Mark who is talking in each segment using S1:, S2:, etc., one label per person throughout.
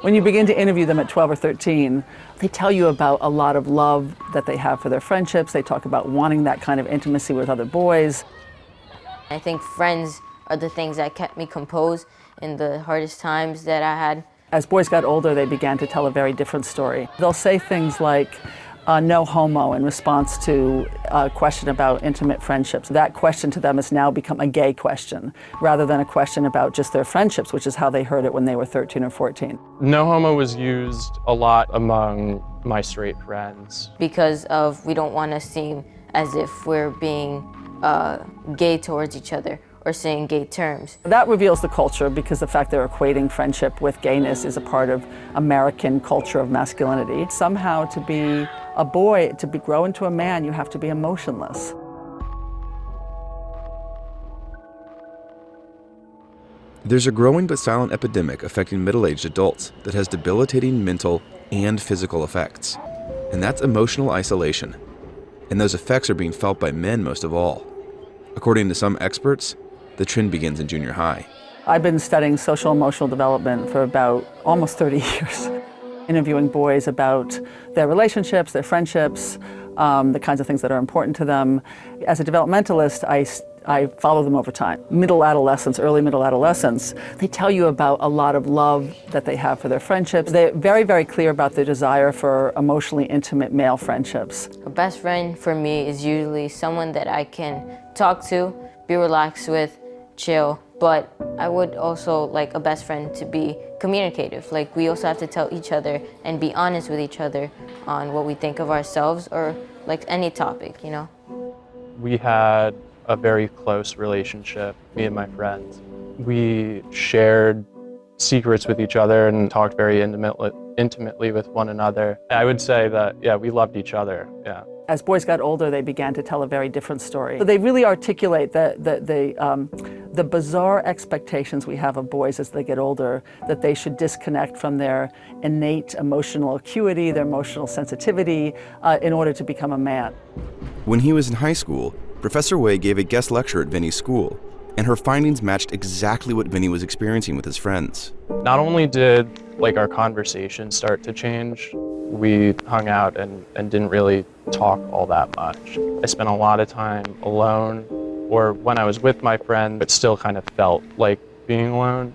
S1: When you begin to interview them at 12 or 13, they tell you about a lot of love that they have for their friendships. They talk about wanting that kind of intimacy with other boys.
S2: I think friends are the things that kept me composed in the hardest times that I had.
S1: As boys got older, they began to tell a very different story. They'll say things like, no homo, in response to a question about intimate friendships. That question to them has now become a gay question, rather than a question about just their friendships, which is how they heard it when they were 13 or 14.
S3: No homo was used a lot among my straight friends.
S2: Because we don't want to seem as if we're being gay towards each other or saying gay terms.
S1: That reveals the culture, because the fact they're equating friendship with gayness is a part of American culture of masculinity. Somehow to be a boy, to grow into a man, you have to be emotionless.
S4: There's a growing but silent epidemic affecting middle-aged adults that has debilitating mental and physical effects. And that's emotional isolation. And those effects are being felt by men most of all. According to some experts, the trend begins in junior high.
S1: I've been studying social emotional development for about almost 30 years, interviewing boys about their relationships, their friendships, the kinds of things that are important to them. As a developmentalist, I follow them over time. Middle adolescence, early middle adolescence, they tell you about a lot of love that they have for their friendships. They're very, very clear about their desire for emotionally intimate male friendships.
S2: A best friend for me is usually someone that I can talk to, be relaxed with, chill, but I would also like a best friend to be communicative. Like, we also have to tell each other and be honest with each other on what we think of ourselves, or like any topic, you know?
S3: We had a very close relationship, me and my friends. We shared secrets with each other and talked very intimately with one another. I would say that, yeah, we loved each other, yeah.
S1: As boys got older, they began to tell a very different story. So they really articulate the bizarre expectations we have of boys as they get older, that they should disconnect from their innate emotional acuity, their emotional sensitivity, in order to become a man.
S4: When he was in high school, Professor Way gave a guest lecture at Vinny's school, and her findings matched exactly what Vinny was experiencing with his friends.
S3: Not only did our conversation start to change, we hung out and didn't really talk all that much. I spent a lot of time alone, or when I was with my friend, it still kind of felt like being alone.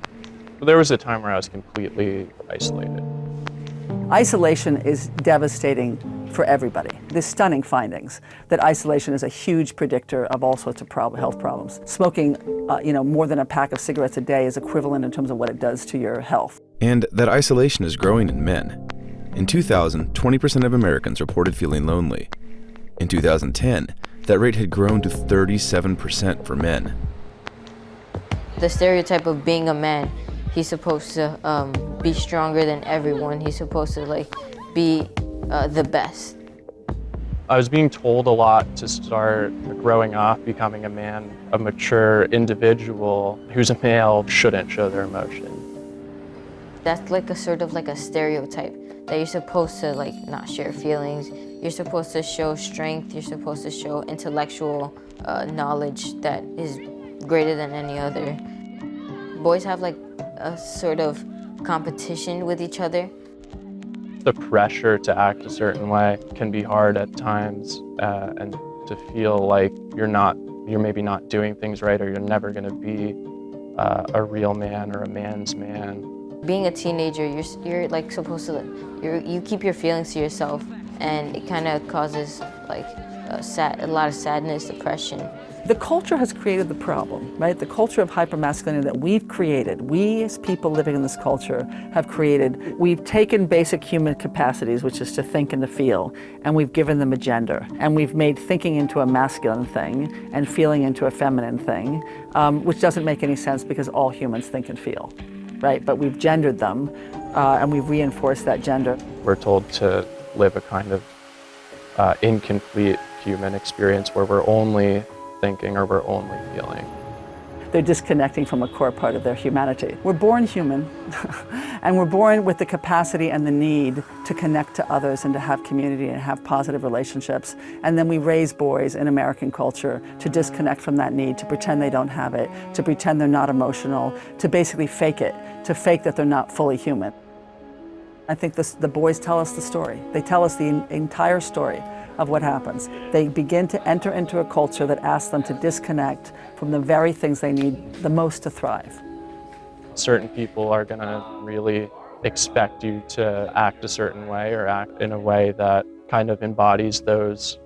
S3: But there was a time where I was completely isolated.
S1: Isolation is devastating for everybody. There's stunning findings that isolation is a huge predictor of all sorts of health problems. Smoking, more than a pack of cigarettes a day is equivalent in terms of what it does to your health.
S4: And that isolation is growing in men. In 2000, 20% of Americans reported feeling lonely. In 2010, that rate had grown to 37% for men.
S2: The stereotype of being a man, he's supposed to be stronger than everyone. He's supposed to be the best.
S3: I was being told a lot to start growing up, becoming a man, a mature individual who's a male shouldn't show their emotions.
S2: That's a sort of a stereotype, that you're supposed to not share feelings. You're supposed to show strength. You're supposed to show intellectual knowledge that is greater than any other. Boys have a sort of competition with each other.
S3: The pressure to act a certain way can be hard at times, and to feel like you're maybe not doing things right, or you're never going to be a real man or a man's man.
S2: Being a teenager, you're supposed to you keep your feelings to yourself, and it kind of causes a lot of sadness, depression.
S1: The culture has created the problem, right? The culture of hypermasculinity that we've created, we as people living in this culture have created. We've taken basic human capacities, which is to think and to feel, and we've given them a gender. And we've made thinking into a masculine thing and feeling into a feminine thing, which doesn't make any sense because all humans think and feel, right? But we've gendered them, and we've reinforced that gender.
S3: We're told to live a kind of incomplete human experience where we're only thinking or we're only feeling.
S1: They're disconnecting from a core part of their humanity. We're born human, and we're born with the capacity and the need to connect to others and to have community and have positive relationships. And then we raise boys in American culture to disconnect from that need, to pretend they don't have it, to pretend they're not emotional, to basically fake it, to fake that they're not fully human. I think the boys tell us the story. They tell us the entire story of what happens. They begin to enter into a culture that asks them to disconnect from the very things they need the most to thrive.
S3: Certain people are going to really expect you to act a certain way or act in a way that kind of embodies those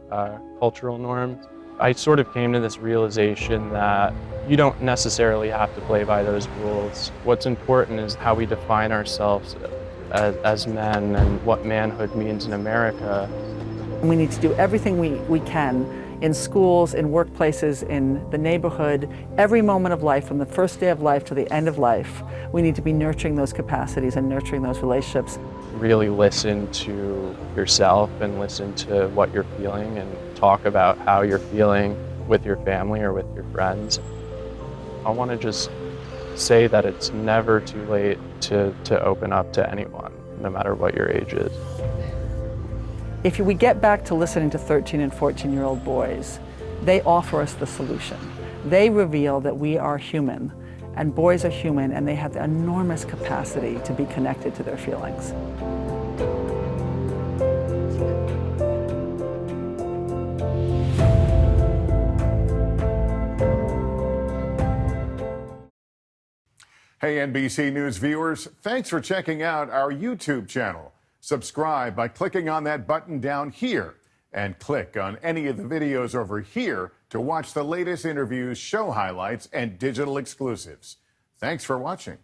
S3: cultural norms. I sort of came to this realization that you don't necessarily have to play by those rules. What's important is how we define ourselves as men and what manhood means in America.
S1: We need to do everything we can in schools, in workplaces, in the neighborhood, every moment of life, from the first day of life to the end of life. We need to be nurturing those capacities and nurturing those relationships.
S3: Really listen to yourself and listen to what you're feeling and talk about how you're feeling with your family or with your friends. I want to just say that it's never too late to open up to anyone, no matter what your age is.
S1: If we get back to listening to 13 and 14-year-old boys, they offer us the solution. They reveal that we are human, and boys are human, and they have the enormous capacity to be connected to their feelings.
S5: Hey, NBC News viewers, thanks for checking out our YouTube channel. Subscribe by clicking on that button down here and click on any of the videos over here to watch the latest interviews, show highlights, and digital exclusives. Thanks for watching.